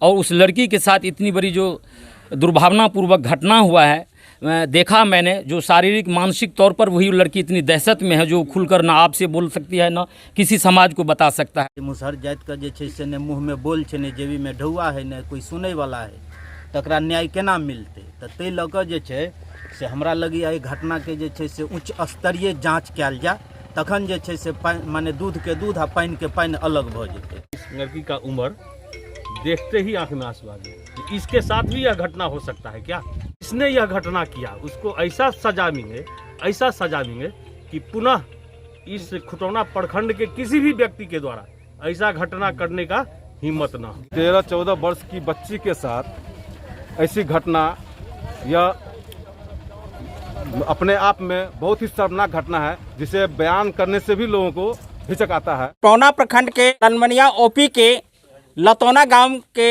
और उस लड़की के साथ इतनी बड़ी जो दुर्भावनापूर्वक घटना हुआ है, देखा मैंने, जो शारीरिक मानसिक तौर पर वही लड़की इतनी दहशत में है जो खुलकर ना आपसे बोल सकती है ना किसी समाज को बता सकता है। मुसहर जाति का जे छै से ने मुँह में बोल छै ने जेबी में ढौआ है ने कोई सुनै वाला है, तकरा न्याय केना मिलते। तो तै लऽ कऽ जे छै से हमरा लगी एहि घटना के जे छै से उच्च स्तरीय जाँच कयल जाय, तखन जे छै से माने दूध के दूध आ पानि के पानि अलग भऽ जेतै। इस लड़की का उम्र देखते ही आंख में आंसू आ गए। इसके साथ भी यह घटना हो सकता है क्या? इसने यह घटना किया, उसको ऐसा सजा मिले कि पुनः इस खुटौना प्रखंड के किसी भी व्यक्ति के द्वारा ऐसा घटना करने का हिम्मत ना हो। 13-14 वर्ष की बच्ची के साथ ऐसी घटना यह अपने आप में बहुत ही शर्मनाक घटना है, जिसे बयान करने से भी लोगों को हिचक आता है। खुटौना प्रखंड के ललमनिया ओपी के लतौना गांव के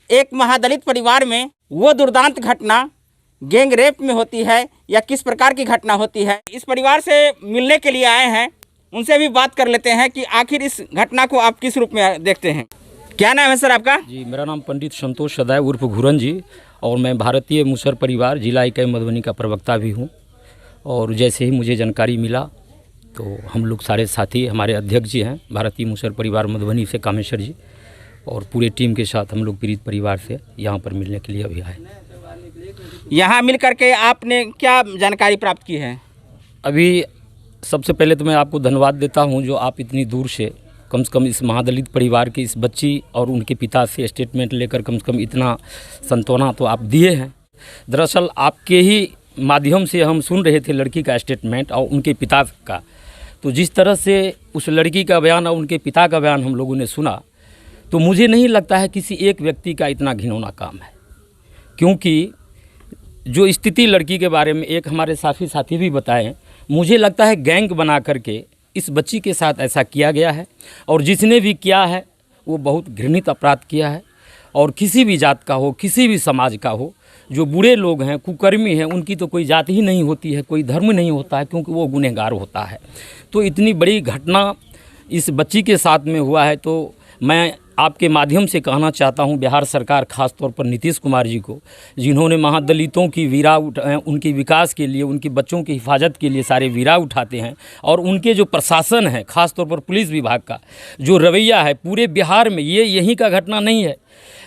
एक महादलित परिवार में वो दुर्दांत घटना गैंग रेप में होती है या किस प्रकार की घटना होती है, इस परिवार से मिलने के लिए आए हैं। उनसे भी बात कर लेते हैं कि आखिर इस घटना को आप किस रूप में देखते हैं। क्या नाम है सर आपका? जी, मेरा नाम पंडित संतोष सदाय उर्फ घुरन जी, और मैं भारतीय मुसहर परिवार जिला इकाई मधुबनी का प्रवक्ता भी हूँ। और जैसे ही मुझे जानकारी मिला तो हम लोग सारे साथी, हमारे अध्यक्ष जी हैं भारतीय मुसहर परिवार मधुबनी से कामेश्वर जी, और पूरे टीम के साथ हम लोग पीड़ित परिवार से यहाँ पर मिलने के लिए अभी आए। यहाँ मिल करके आपने क्या जानकारी प्राप्त की है? अभी सबसे पहले तो मैं आपको धन्यवाद देता हूँ जो आप इतनी दूर से कम इस महादलित परिवार की इस बच्ची और उनके पिता से स्टेटमेंट लेकर कम से कम इतना सांत्वना तो आप दिए हैं। दरअसल आपके ही माध्यम से हम सुन रहे थे लड़की का स्टेटमेंट और उनके पिता का, तो जिस तरह से उस लड़की का बयान और उनके पिता का बयान हम लोगों ने सुना, तो मुझे नहीं लगता है किसी एक व्यक्ति का इतना घिनौना काम है। क्योंकि जो स्थिति लड़की के बारे में एक हमारे साथी भी बताएं, मुझे लगता है गैंग बना करके इस बच्ची के साथ ऐसा किया गया है, और जिसने भी किया है वो बहुत घृणित अपराध किया है। और किसी भी जात का हो, किसी भी समाज का हो, जो बुरे लोग हैं, कुकर्मी हैं, उनकी तो कोई जात ही नहीं होती है, कोई धर्म नहीं होता है, क्योंकि वो गुनहगार होता है। तो इतनी बड़ी घटना इस बच्ची के साथ में हुआ है, तो मैं आपके माध्यम से कहना चाहता हूं बिहार सरकार, खास तौर पर नीतीश कुमार जी को, जिन्होंने महादलितों की उनके विकास के लिए, उनके बच्चों की हिफाजत के लिए सारे वीरा उठाते हैं, और उनके जो प्रशासन है, खास तौर पर पुलिस विभाग का जो रवैया है पूरे बिहार में, ये यहीं का घटना नहीं है।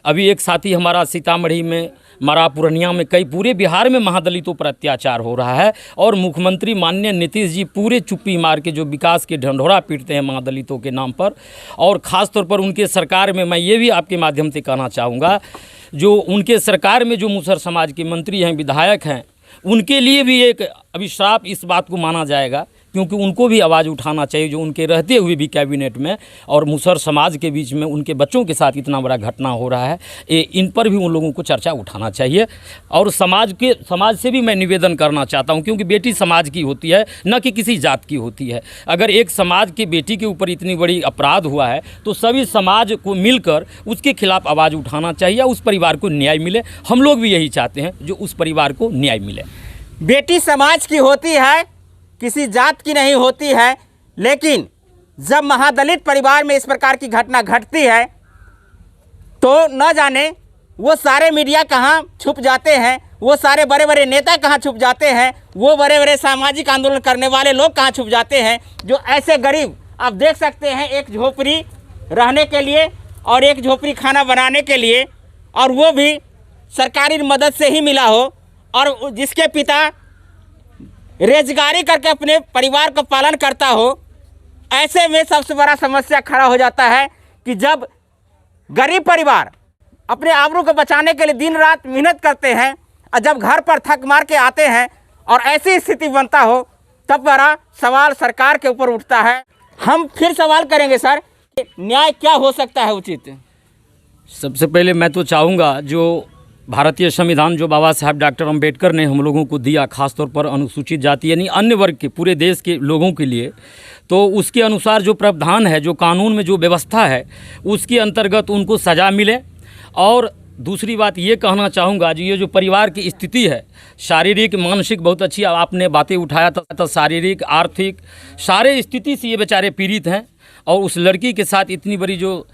अभी एक साथी हमारा सीतामढ़ी में, मरा पूर्णिया में, कई पूरे बिहार में महादलितों पर अत्याचार हो रहा है, और मुख्यमंत्री माननीय नीतीश जी पूरे चुप्पी मार के जो विकास के ढंढोरा पीटते हैं महादलितों के नाम पर। और ख़ास तौर पर उनके सरकार में मैं ये भी आपके माध्यम से कहना चाहूँगा, जो उनके सरकार में जो मुसहर समाज के मंत्री हैं, विधायक हैं, उनके लिए भी एक अभिशाप इस बात को माना जाएगा, क्योंकि उनको भी आवाज़ उठाना चाहिए, जो उनके रहते हुए भी कैबिनेट में और मुसहर समाज के बीच में उनके बच्चों के साथ इतना बड़ा घटना हो रहा है, इन पर भी उन लोगों को चर्चा उठाना चाहिए। और समाज से भी मैं निवेदन करना चाहता हूं, क्योंकि बेटी समाज की होती है, न कि किसी जात की होती है। अगर एक समाज की बेटी के ऊपर इतनी बड़ी अपराध हुआ है, तो सभी समाज को मिलकर उसके खिलाफ आवाज़ उठाना चाहिए, उस परिवार को न्याय मिले। हम लोग भी यही चाहते हैं, जो उस परिवार को न्याय मिले। बेटी समाज की होती है, किसी जात की नहीं होती है। लेकिन जब महादलित परिवार में इस प्रकार की घटना घटती है, तो न जाने वो सारे मीडिया कहाँ छुप जाते हैं, वो सारे बड़े बड़े नेता कहाँ छुप जाते हैं, वो बड़े बड़े सामाजिक आंदोलन करने वाले लोग कहाँ छुप जाते हैं, जो ऐसे गरीब, आप देख सकते हैं, एक झोपड़ी रहने के लिए और एक झोपड़ी खाना बनाने के लिए, और वो भी सरकारी मदद से ही मिला हो, और जिसके पिता रोजगारी करके अपने परिवार का पालन करता हो। ऐसे में सबसे बड़ा समस्या खड़ा हो जाता है कि जब गरीब परिवार अपने आबरू को बचाने के लिए दिन रात मेहनत करते हैं, और जब घर पर थक मार के आते हैं और ऐसी स्थिति बनता हो, तब बड़ा सवाल सरकार के ऊपर उठता है। हम फिर सवाल करेंगे सर, न्याय क्या हो सकता है उचित? सबसे पहले मैं तो चाहूँगा, जो भारतीय संविधान जो बाबा साहब डॉक्टर अंबेडकर ने हम लोगों को दिया, खासतौर पर अनुसूचित जाति यानी अन्य वर्ग के पूरे देश के लोगों के लिए, तो उसके अनुसार जो प्रावधान है, जो कानून में जो व्यवस्था है, उसके अंतर्गत उनको सज़ा मिले। और दूसरी बात ये कहना चाहूँगा, जो ये जो परिवार की स्थिति है, शारीरिक मानसिक बहुत अच्छी आपने बातें उठाया था, तो शारीरिक आर्थिक सारे स्थिति से ये बेचारे पीड़ित हैं। और उस लड़की के साथ इतनी बड़ी जो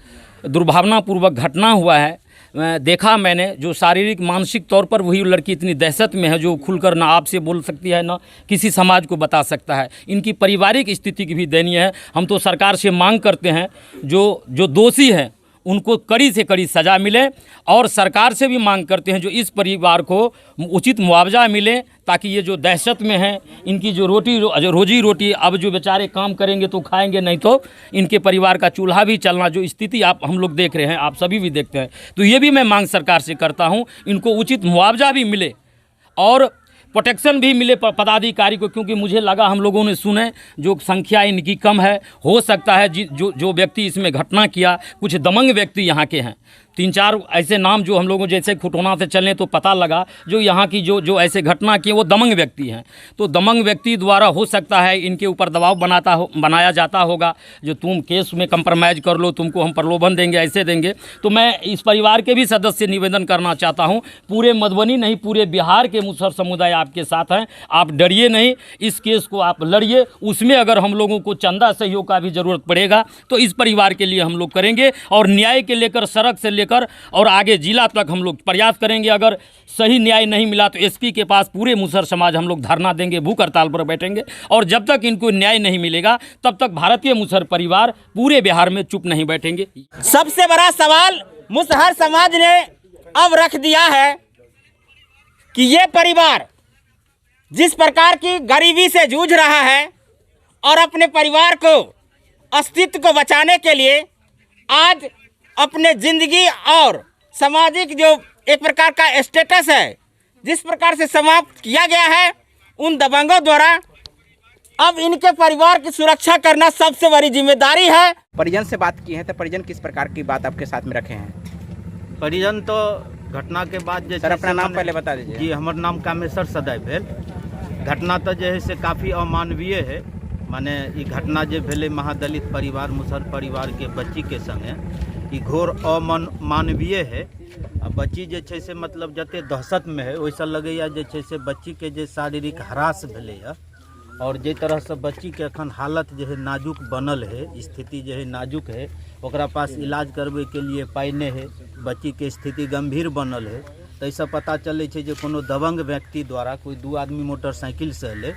दुर्भावनापूर्वक घटना हुआ है, देखा मैंने, जो शारीरिक मानसिक तौर पर वही लड़की इतनी दहशत में है जो खुलकर ना आपसे बोल सकती है ना किसी समाज को बता सकता है। इनकी पारिवारिक स्थिति की भी दयनीय है। हम तो सरकार से मांग करते हैं जो दोषी हैं उनको कड़ी से कड़ी सज़ा मिले, और सरकार से भी मांग करते हैं जो इस परिवार को उचित मुआवजा मिले, ताकि ये जो दहशत में हैं इनकी जो रोजी रोटी, अब जो बेचारे काम करेंगे तो खाएंगे, नहीं तो इनके परिवार का चूल्हा भी चलना, जो स्थिति हम लोग देख रहे हैं, आप सभी भी देखते हैं। तो ये भी मैं मांग सरकार से करता हूँ, इनको उचित मुआवजा भी मिले और प्रोटेक्शन भी मिले पदाधिकारी को, क्योंकि मुझे लगा हम लोगों ने सुने जो संख्या इनकी कम है, हो सकता है जो व्यक्ति इसमें घटना किया कुछ दमंग व्यक्ति यहाँ के हैं। 3-4 ऐसे नाम जो हम लोगों जैसे खुटोना से चलने तो पता लगा जो यहाँ की जो ऐसे घटना किए वो दमंग व्यक्ति हैं। तो दमंग व्यक्ति द्वारा हो सकता है इनके ऊपर दबाव बनाया जाता होगा, जो तुम केस में कंप्रोमाइज़ कर लो, तुमको हम प्रलोभन देंगे, ऐसे देंगे। तो मैं इस परिवार के भी सदस्य से निवेदन करना चाहता हूँ, पूरे मधुबनी नहीं पूरे बिहार के मुसहर समुदाय आपके साथ हैं, आप डरिए नहीं, इस केस को आप लड़िए। उसमें अगर हम लोगों को चंदा सहयोग का भी ज़रूरत पड़ेगा तो इस परिवार के लिए हम लोग करेंगे, और न्याय के लेकर सड़क से लेकर और आगे जिला तक हम लोग प्रयास करेंगे। अगर सही न्याय नहीं मिला तो एसपी के पास पूरे मुसहर समाज हम लोग धरना देंगे, भूख हड़ताल पर बैठेंगे, और जब तक इनको न्याय नहीं मिलेगा तब तक भारतीय मुसहर परिवार पूरे बिहार में चुप नहीं बैठेंगे। सबसे बड़ा सवाल मुसहर समाज ने अब रख दिया है कि ये परिवार जिस प्रकार की गरीबी से जूझ रहा है और अपने परिवार को अस्तित्व को बचाने के लिए आज अपने ज़िंदगी और सामाजिक जो एक प्रकार का स्टेटस है जिस प्रकार से समाप्त किया गया है उन दबंगों द्वारा, अब इनके परिवार की सुरक्षा करना सबसे बड़ी जिम्मेदारी है। परिजन से बात की है तो परिजन किस प्रकार की बात आपके साथ में रखे हैं? परिजन तो घटना के बाद जे सर अपना नाम पहले बता दीजिए। जी, हमर नाम कामेश्वर सदाय भेल। घटना तो जे है से काफ़ी अमानवीय है, माने ई घटना जे भेले महादलित परिवार मुसहर परिवार के बच्ची के संगे ई घोर अमानवीय है। आ बच्ची जे छै से मतलब जते दहशत में है वैसा लगैया जे छै से बच्ची के जे शारीरिक हरास भेले है, और जे तरह से बच्ची के अखन हालत जे है नाजुक बनल है, स्थिति जे है नाजुक है, ओकरा पास इलाज करबे के लिए पाई नहीं है, बच्ची के स्थिति गंभीर बनल है। तो ऐसा पता चले छै जे कोनो दबंग व्यक्ति द्वारा कोई 2 आदमी मोटरसाइकिल से एले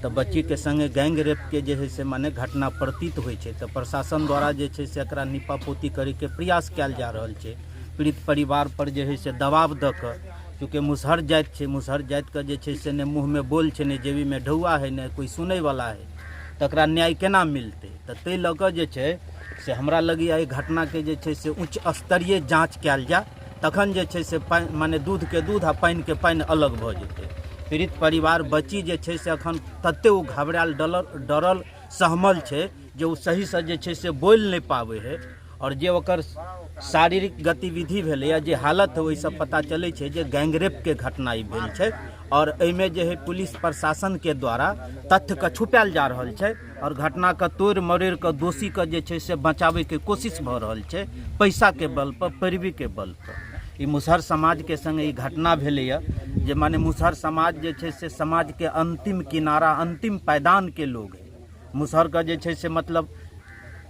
तो बच्ची के संगे गैंग रेप के जे है से माने घटना प्रतीत होइ छै। तो प्रशासन द्वारा जे छै से एकरा निपापोती करे के प्रयास कयल जा रहल छै। पीड़ित परिवार पर जे है से दबाव द के, चूँकि मुसहर जाति छै, मुसहर जाति के जे छै से ने मुँह में बोल छै, ने जेबी में ढौआ है, ने कोई सुनै वाला है, तकरा न्याय केना मिलते। तो तै लऽ कऽ जे छै से हमरा लगैया एहि घटना के जे छै से उच्च स्तरीय जाँच कयल जाय, तखन जे छै से माने दूध के दूध आ पानि के पानि अलग भऽ जेतै। पीड़ित परिवार बच्ची जे छै से अखन तते ओ घबरायल डरल सहमल छै जे ओ सही से जे छै से बोल नहीं पावे है, और जे ओकर शारीरिक गतिविधि भेलै या जे हालत है ओहिसँ पता चलै छै जे गैंगरेप के घटना ई भेल छै। और एहिमे जे है पुलिस प्रशासन के द्वारा तथ्य के छुपायल जा रहल छै, और घटना के तोड़ मरोड़ के दोषी के जे छै से बचावे के कोशिश भऽ रहल छै, पैसा के बल पर, पैरवी के बल पर। ई मुसहर समाज के संगे ई घटना भेलैया, जे माने मुसहर समाज जे छै से समाज के अंतिम किनारा, अंतिम पायदान के लोग है। मुसहर का जे छै से मतलब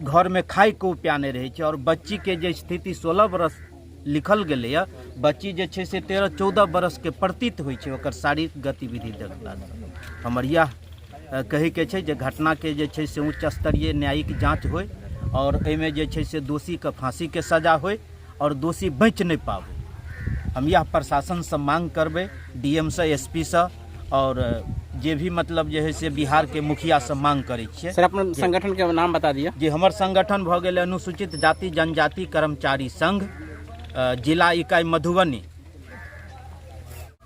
घर में खाए के उपाय नहीं रहे छै, और बच्ची के जे स्थिति 16 बरस लिखल गेलैया, बच्ची जे छै से 13-14 बरस के प्रतीत होइ छै ओकर शारीरिक गतिविधि देखला से। हमर यह कहे के छै जे घटना के जे छै से उच्च स्तरीय न्यायिक जांच होय, और एहिमे जे छै से दोषी के फांसी के सजा होय, और दोषी बच नहीं पावे। हम यह प्रशासन से मांग करबे, डीएम से, एसपी से, और जे भी मतलब जे है से बिहार के मुखिया से मांग करे छियै। सर अपना संगठन के नाम बता दिया। जी, हमर संगठन भऽ गेल अनुसूचित जाति जनजाति कर्मचारी संघ, जिला इकाई मधुबनी।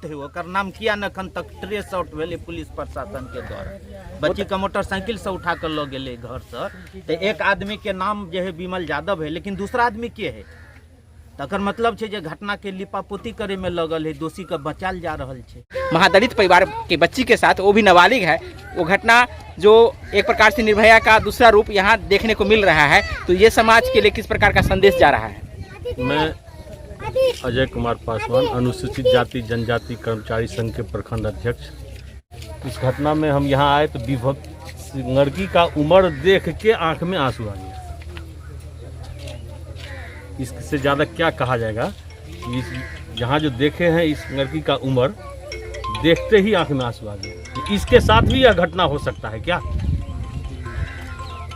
ओकर नाम किया न अखन तक ट्रेस आउट भेले पुलिस प्रशासन के द्वारा। बच्ची के मोटरसाइकिल से उठा कर लऽ गेले घर से, तो एक आदमी के नाम जे है विमल यादव है, लेकिन दूसरा आदमी के है, तकर मतलब छै जे घटना के लिपापोती करे में लगल है, दोषी के बचाल जा रहल छै। महादलित परिवार के बच्ची के साथ, वो भी नाबालिग है, वो घटना जो एक प्रकार से निर्भया का दूसरा रूप यहाँ देखने को मिल रहा है, तो ये समाज के लिए किस प्रकार का संदेश जा रहा है? मैं अजय कुमार पासवान, अनुसूचित जाति जनजाति कर्मचारी संघ के प्रखंड अध्यक्ष। इस घटना में हम यहाँ आए तो लड़की का उम्र देख के आंख में आंसू आ गया। इससे ज़्यादा क्या कहा जाएगा। इस यहाँ जो देखे हैं इस लड़की का उम्र देखते ही आंख में आंसू आ गए। इसके साथ भी यह घटना हो सकता है क्या।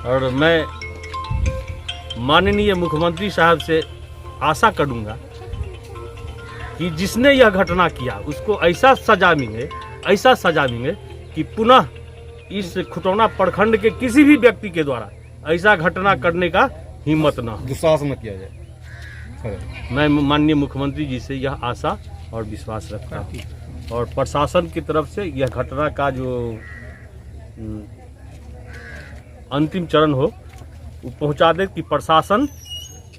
और मैं माननीय मुख्यमंत्री साहब से आशा करूंगा कि जिसने यह घटना किया उसको ऐसा सजा मिले कि पुनः इस खुटौना प्रखंड के किसी भी व्यक्ति के द्वारा ऐसा घटना करने का हिम्मत ना हो। दुशासन किया जाए। मैं माननीय मुख्यमंत्री जी से यह आशा और विश्वास रखता हूँ और प्रशासन की तरफ से यह घटना का जो अंतिम चरण हो वो पहुँचा दे कि प्रशासन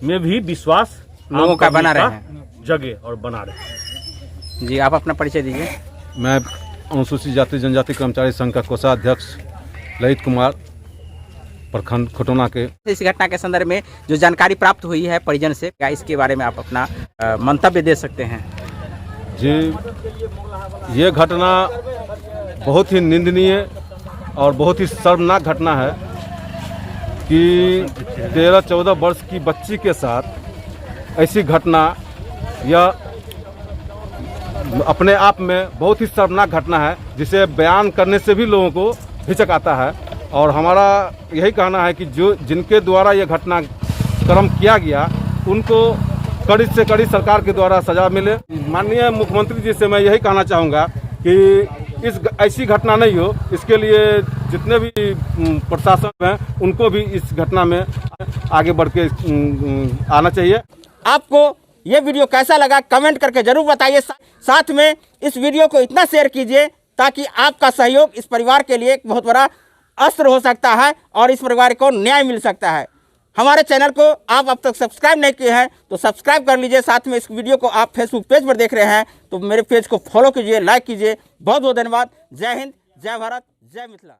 में भी विश्वास लोगों का बना रहे, जगे और बना रहे। जी आप अपना परिचय दीजिए। मैं अनुसूचित जाति जनजाति कर्मचारी संघ का कोषाध्यक्ष ललित कुमार, प्रखंड खुटौना के। इस घटना के संदर्भ में जो जानकारी प्राप्त हुई है परिजन से, क्या इसके बारे में आप अपना मंतव्य दे सकते हैं। जी, ये घटना बहुत ही निंदनीय और बहुत ही शर्मनाक घटना है कि 13-14 वर्ष की बच्ची के साथ ऐसी घटना यह अपने आप में बहुत ही शर्मनाक घटना है, जिसे बयान करने से भी लोगों को हिचक आता है। और हमारा यही कहना है कि जो जिनके द्वारा यह घटना क्रम किया गया उनको कड़ी से कड़ी सरकार के द्वारा सजा मिले। माननीय मुख्यमंत्री जी से मैं यही कहना चाहूँगा कि ऐसी घटना नहीं हो, इसके लिए जितने भी प्रशासन हैं उनको भी इस घटना में आगे बढ़ के आना चाहिए। आपको ये वीडियो कैसा लगा कमेंट करके जरूर बताइए। साथ में इस वीडियो को इतना शेयर कीजिए ताकि आपका सहयोग इस परिवार के लिए एक बहुत बड़ा अस्त्र हो सकता है और इस परिवार को न्याय मिल सकता है। हमारे चैनल को आप अब तक सब्सक्राइब नहीं किए हैं तो सब्सक्राइब कर लीजिए। साथ में इस वीडियो को आप फेसबुक पेज पर देख रहे हैं तो मेरे पेज को फॉलो कीजिए, लाइक कीजिए। बहुत बहुत धन्यवाद। जय हिंद, जय भारत, जय मिथिला।